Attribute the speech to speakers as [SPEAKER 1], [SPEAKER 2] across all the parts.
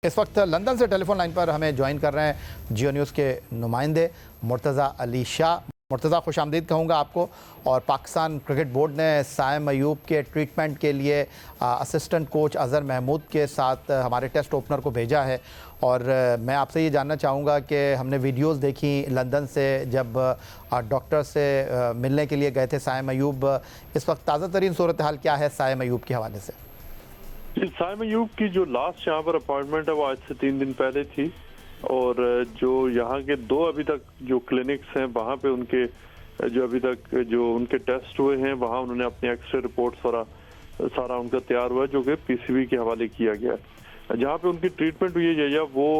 [SPEAKER 1] इस वक्त लंदन से टेलीफोन लाइन पर हमें ज्वाइन कर रहे हैं जियो न्यूज़ के नुमाइंदे मुर्तज़ा अली शाह। मुर्तज़ा, खुश आमदीद कहूँगा आपको। और पाकिस्तान क्रिकेट बोर्ड ने साइम अयूब के ट्रीटमेंट के लिए असिस्टेंट कोच अज़हर महमूद के साथ हमारे टेस्ट ओपनर को भेजा है। और मैं आपसे ये जानना चाहूँगा कि हमने वीडियोस देखी लंदन से जब डॉक्टर से मिलने के लिए गए थे साइम अयूब। इस वक्त ताज़ा तरीन सूरत हाल क्या है साइम अयूब के हवाले से?
[SPEAKER 2] साइम अयूब की जो लास्ट यहाँ पर अपॉइंटमेंट है वो आज से 3 दिन पहले थी। और जो यहाँ के 2 अभी तक जो क्लिनिक्स हैं वहाँ पे उनके जो अभी तक जो उनके टेस्ट हुए हैं वहाँ उन्होंने अपनी एक्सरे रिपोर्ट सारा उनका तैयार हुआ जो कि पीसीबी के हवाले किया गया है। जहाँ पे उनकी ट्रीटमेंट हुई है या वो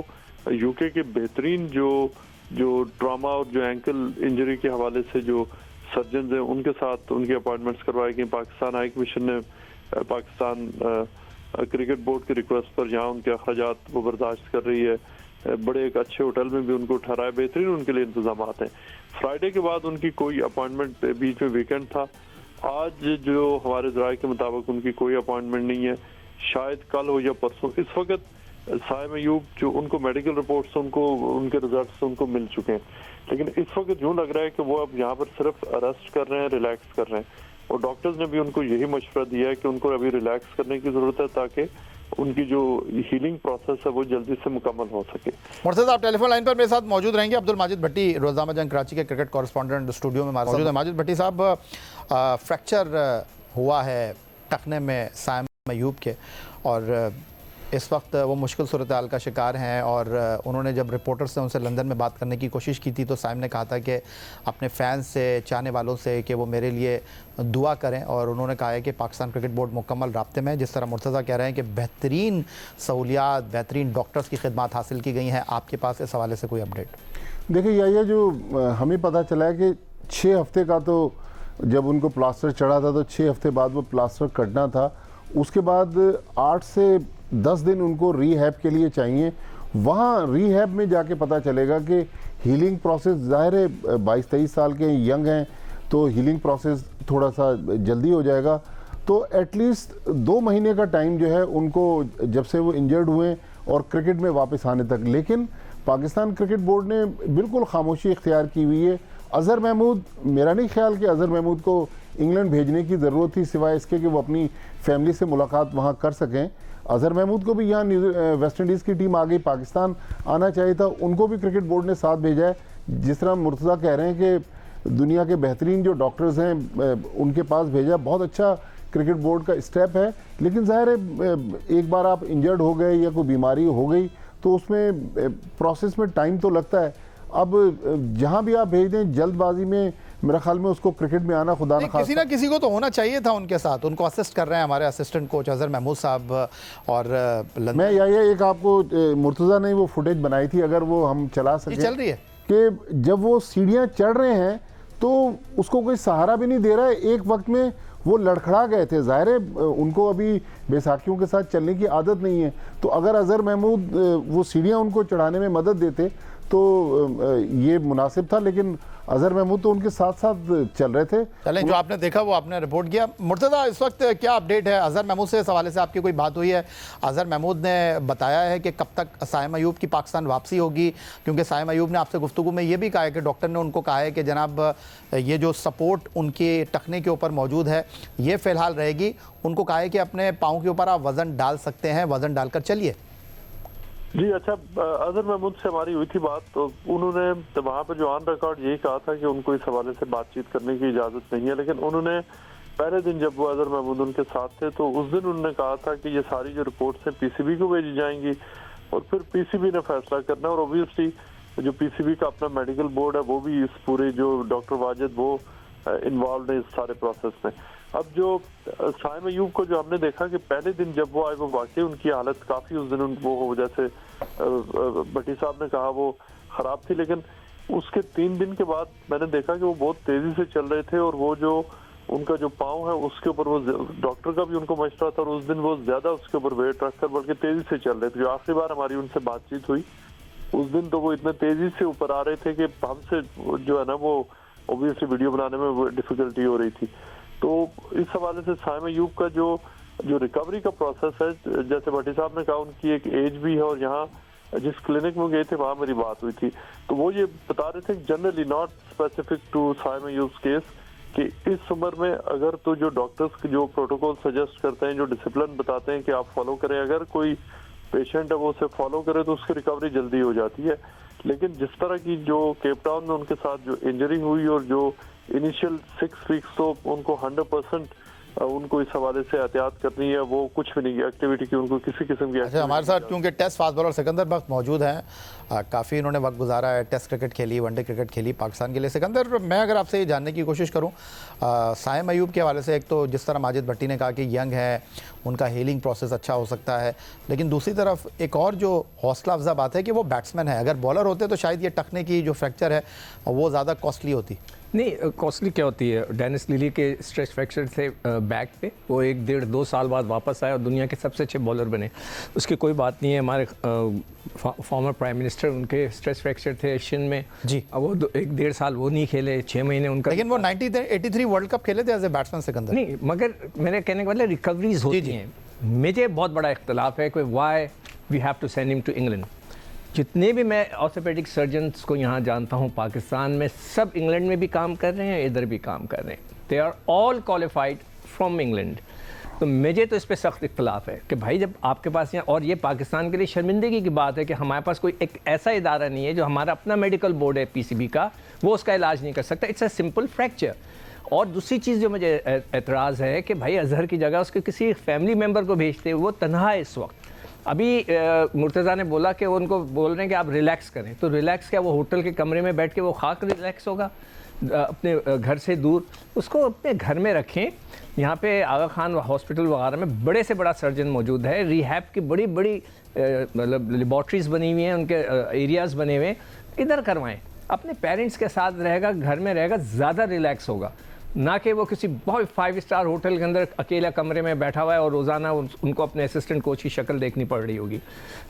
[SPEAKER 2] यूके के बेहतरीन जो ट्रॉमा और जो एंकल इंजरी के हवाले से जो सर्जन हैं उनके साथ उनकी अपॉइंटमेंट्स करवाई गई। पाकिस्तान हाई कमीशन ने पाकिस्तान क्रिकेट बोर्ड की रिक्वेस्ट पर जहाँ उनके अखराजात वो बर्दाश्त कर रही है, बड़े एक अच्छे होटल में भी उनको ठहराया, बेहतरीन उनके लिए इंतजाम हैं। फ्राइडे के बाद उनकी कोई अपॉइंटमेंट, बीच में वीकेंड था, आज जो हमारे ज़राए के मुताबिक उनकी कोई अपॉइंटमेंट नहीं है, शायद कल हो या परसों। इस वक्त साइम अयूब जो उनको मेडिकल रिपोर्ट्स उनको उनके रिजल्ट्स उनको मिल चुके हैं, लेकिन इस वक्त यूँ लग रहा है कि वो अब यहाँ पर सिर्फ अरेस्ट कर रहे हैं, रिलैक्स कर रहे हैं। और डॉक्टर्स ने भी उनको यही मशवरा दिया है कि उनको अभी रिलैक्स करने की ज़रूरत है ताकि उनकी जो हीलिंग प्रोसेस है वो जल्दी से मुकम्मल हो सके।
[SPEAKER 1] मुर्तज़ा, आप टेलीफोन लाइन पर मेरे साथ मौजूद रहेंगे। अब्दुल माजिद भट्टी रोज़नामा जंग कराची के क्रिकेट कॉरेस्पॉन्डेंट स्टूडियो में मौजूद है। माजिद भट्टी साहब, फ्रैक्चर हुआ है टखने में साइम अयूब के और इस वक्त वो मुश्किल सूरत हाल का शिकार हैं। और उन्होंने जब रिपोर्टर से उनसे लंदन में बात करने की कोशिश की थी तो साइम ने कहा था कि अपने फ़ैन्स से, चाहने वालों से कि वो मेरे लिए दुआ करें। और उन्होंने कहा है कि पाकिस्तान क्रिकेट बोर्ड मुकम्मल राब्ते में है। जिस तरह मुर्तज़ा कह रहे हैं कि बेहतरीन सहूलियात, बेहतरीन डॉक्टर्स की खिदमत हासिल की गई हैं, आपके पास इस हवाले से कोई अपडेट?
[SPEAKER 3] देखिए, यह जो हमें पता चला है कि 6 हफ्ते का, तो जब उनको प्लास्टर चढ़ा था तो 6 हफ्ते बाद वो प्लास्टर कटना था। उसके बाद 8 से 10 दिन उनको रीहैब के लिए चाहिए। वहाँ रीहैब में जाके पता चलेगा कि हीलिंग प्रोसेस, ज़ाहिर है 22-23 साल के यंग हैं तो हीलिंग प्रोसेस थोड़ा सा जल्दी हो जाएगा। तो एटलीस्ट 2 महीने का टाइम जो है उनको, जब से वो इंजर्ड हुए और क्रिकेट में वापस आने तक। लेकिन पाकिस्तान क्रिकेट बोर्ड ने बिल्कुल खामोशी इख्तियार की हुई है। अज़हर महमूद, मेरा नहीं ख्याल कि अज़हर महमूद को इंग्लैंड भेजने की ज़रूरत थी, सिवाय इसके कि वो अपनी फैमिली से मुलाकात वहाँ कर सकें। अज़हर महमूद को भी यहाँ वेस्ट इंडीज़ की टीम आ गई, पाकिस्तान आना चाहिए था, उनको भी क्रिकेट बोर्ड ने साथ भेजा है। जिस तरह मुर्तज़ा कह रहे हैं कि दुनिया के बेहतरीन जो डॉक्टर्स हैं उनके पास भेजा, बहुत अच्छा क्रिकेट बोर्ड का स्टेप है। लेकिन ज़ाहिर है एक बार आप इंजर्ड हो गए या कोई बीमारी हो गई तो उसमें प्रोसेस में टाइम तो लगता है। अब जहाँ भी आप भेज दें, जल्दबाजी में मेरा ख्याल में उसको क्रिकेट में आना खुदा न
[SPEAKER 1] किसी ना किसी को तो होना चाहिए था उनके साथ। उनको असिस्ट कर रहे हैं हमारे असिस्टेंट कोच अज़हर महमूद साहब। और
[SPEAKER 3] मैं यही एक आपको मुर्तज़ा ने वो फुटेज बनाई थी, अगर वो हम चला सकें,
[SPEAKER 1] चल रही है
[SPEAKER 3] कि जब वो सीढ़ियाँ चढ़ रहे हैं तो उसको कोई सहारा भी नहीं दे रहा है। एक वक्त में वो लड़खड़ा गए थे। ज़ाहिर है उनको अभी बैसाखियों के साथ चलने की आदत नहीं है, तो अगर अज़हर महमूद वो सीढ़ियाँ उनको चढ़ाने में मदद देते तो ये मुनासिब था। लेकिन अज़हर महमूद तो उनके साथ साथ चल रहे थे।
[SPEAKER 1] चलें, जो आपने देखा वो आपने रिपोर्ट किया। मुर्तज़ा, इस वक्त क्या अपडेट है अज़हर महमूद से? इस हवाले से आपकी कोई बात हुई है? अज़हर महमूद ने बताया है कि कब तक साइम अयूब की पाकिस्तान वापसी होगी? क्योंकि साइम अयूब ने आपसे गुफ्तगू में ये भी कहा है कि डॉक्टर ने उनको कहा है कि जनाब ये जो सपोर्ट उनके टखने के ऊपर मौजूद है ये फ़िलहाल रहेगी। उनको कहा है कि अपने पाँव के ऊपर आप वज़न डाल सकते हैं, वज़न डालकर चलिए।
[SPEAKER 2] जी अच्छा, अज़हर महमूद से हमारी हुई थी बात, तो उन्होंने वहाँ पर जो ऑन रिकॉर्ड यही कहा था कि उनको इस हवाले से बातचीत करने की इजाज़त नहीं है। लेकिन उन्होंने पहले दिन जब वो अज़हर महमूद उनके साथ थे तो उस दिन उन्होंने कहा था कि ये सारी जो रिपोर्ट्स हैं पीसीबी को भेजी जाएंगी और फिर पीसीबी ने फैसला करना। और ओबियसली जो पीसीबी का अपना मेडिकल बोर्ड है वो भी इस पूरे, जो डॉक्टर वाजिद वो इन्वॉल्व है इस सारे प्रोसेस में। अब जो साइम अयूब को जो हमने देखा कि पहले दिन जब वो आए वो वाकई उनकी हालत काफ़ी उस दिन वो, जैसे भट्टी साहब ने कहा, वो ख़राब थी। लेकिन उसके 3 दिन के बाद मैंने देखा कि वो बहुत तेज़ी से चल रहे थे और वो जो उनका जो पाँव है उसके ऊपर वो डॉक्टर का भी उनको मशवरा था और उस दिन वो ज़्यादा उसके ऊपर वेट रखकर बल्कि तेज़ी से चल रहे थे। जो आखिरी बार हमारी उनसे बातचीत हुई उस दिन तो वो इतने तेज़ी से ऊपर आ रहे थे कि हमसे जो है ना वो ओबियसली वीडियो बनाने में डिफ़िकल्टी हो रही थी। तो इस हवाले से साइम अयूब का जो जो रिकवरी का प्रोसेस है, जैसे भट्टी साहब ने कहा उनकी एक एज भी है, और यहाँ जिस क्लिनिक में गए थे वहां मेरी बात हुई थी, तो वो ये बता रहे थे generally not specific to Saim Ayub case कि इस उम्र में अगर तो जो डॉक्टर्स जो प्रोटोकॉल सजेस्ट करते हैं, जो डिसिप्लिन बताते हैं कि आप फॉलो करें, अगर कोई पेशेंट है वो उसे फॉलो करे तो उसकी रिकवरी जल्दी हो जाती है। लेकिन जिस तरह की जो केप टाउन में उनके साथ जो इंजरी हुई और जो इनिशियल 6 वीक्स, तो उनको 100% उनको इस हवाले से एहतियात करनी है, वो कुछ भी नहीं एक्टिविटी की, उनको किसी किस्म की।
[SPEAKER 1] अच्छा, हमारे साथ क्योंकि टेस्ट फास्ट बॉलर सिकंदर बख्त मौजूद हैं, काफ़ी इन्होंने वक्त गुजारा है, टेस्ट क्रिकेट खेली, वनडे क्रिकेट खेली पाकिस्तान के लिए। सिकंदर, मैं अगर आपसे ये जानने की कोशिश करूं साइम अय्यूब के हवाले से, एक तो जिस तरह माजिद भट्टी ने कहा कि यंग है, उनका हीलिंग प्रोसेस अच्छा हो सकता है, लेकिन दूसरी तरफ एक और जो हौसला अफजा बात है कि वो बैट्समैन है। अगर बॉलर होते तो शायद ये टखने की जो फ्रैक्चर है वो ज़्यादा कॉस्टली होती।
[SPEAKER 4] नहीं, कॉस्टली क्या होती है, डेनिस लिली के स्ट्रेस फ्रैक्चर थे बैक पे, वो 1 डेढ़ 2 साल बाद वापस आए और दुनिया के सबसे अच्छे बॉलर बने, उसकी कोई बात नहीं है। हमारे फॉर्मर प्राइम मिनिस्टर, उनके स्ट्रेस फ्रैक्चर थे एशियन में जी, अब वो 1 डेढ़ साल वो नहीं खेले, 6 महीने उनका, लेकिन
[SPEAKER 1] वो 83 वर्ल्ड कप खेले थे एज ए बैट्समैन सिकंदर।
[SPEAKER 4] नहीं, मगर मेरे कहने का मतलब रिकवरीज होती हैं। मुझे बहुत बड़ा इख्तलाफ है कि why we have to send him to England. जितने भी मैं ऑर्थोपेडिक सर्जन्स को यहाँ जानता हूँ पाकिस्तान में, सब इंग्लैंड में भी काम कर रहे हैं, इधर भी काम कर रहे हैं, they are all qualified from England. तो मुझे तो इस पर सख्त इख्तलाफ है कि भाई जब आपके पास यहाँ, और ये पाकिस्तान के लिए शर्मिंदगी की बात है कि हमारे पास कोई एक ऐसा इदारा नहीं है जो हमारा अपना मेडिकल बोर्ड है PCB का, वो उसका इलाज नहीं कर सकता। It's a simple fracture. और दूसरी चीज़ जो मुझे एतराज़ है कि भाई अजहर की जगह उसके किसी फैमिली मेम्बर को भेजते, वो तनहा है इस वक्त। अभी मुर्तज़ा ने बोला कि उनको बोल रहे हैं कि आप रिलैक्स करें, तो रिलैक्स क्या, वो होटल के कमरे में बैठ के वो खाक रिलैक्स होगा अपने घर से दूर? उसको अपने घर में रखें। यहाँ पे आगा खान हॉस्पिटल वगैरह में बड़े से बड़ा सर्जन मौजूद है, रिहैब की बड़ी बड़ी मतलब लेबॉर्ट्रीज़ बनी हुई हैं, उनके एरियाज़ बने हुए हैं, इधर करवाएं। अपने पेरेंट्स के साथ रहेगा, घर में रहेगा, ज़्यादा रिलैक्स होगा, ना कि वो किसी बहुत 5 स्टार होटल के अंदर अकेला कमरे में बैठा हुआ है और रोज़ाना उनको अपने असिस्टेंट कोच की शक्ल देखनी पड़ रही होगी।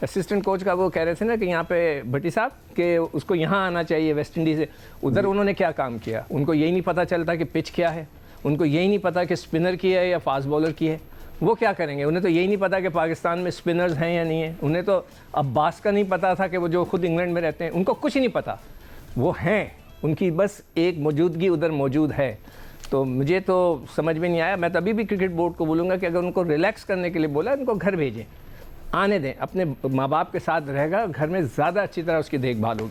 [SPEAKER 4] असिस्टेंट कोच का वो कह रहे थे ना कि यहाँ पे भट्टी साहब कि उसको यहाँ आना चाहिए वेस्ट इंडीज़ से। उधर उन्होंने क्या काम किया? उनको यही नहीं पता चलता कि पिच क्या है, उनको यही नहीं पता कि स्पिनर की है या फास्ट बॉलर की है। वो क्या करेंगे? उन्हें तो यही नहीं पता कि पाकिस्तान में स्पिनर्स हैं या नहीं है। उन्हें तो अब्बास का नहीं पता था कि वो जो खुद इंग्लैंड में रहते हैं, उनको कुछ नहीं पता। वो हैं, उनकी बस एक मौजूदगी उधर मौजूद है। तो मुझे तो समझ में नहीं आया। मैं तो अभी भी क्रिकेट बोर्ड को बोलूँगा कि अगर उनको रिलैक्स करने के लिए बोला, उनको घर भेजें, आने दें, अपने माँ बाप के साथ रहेगा, घर में ज़्यादा अच्छी तरह उसकी देखभाल होगी।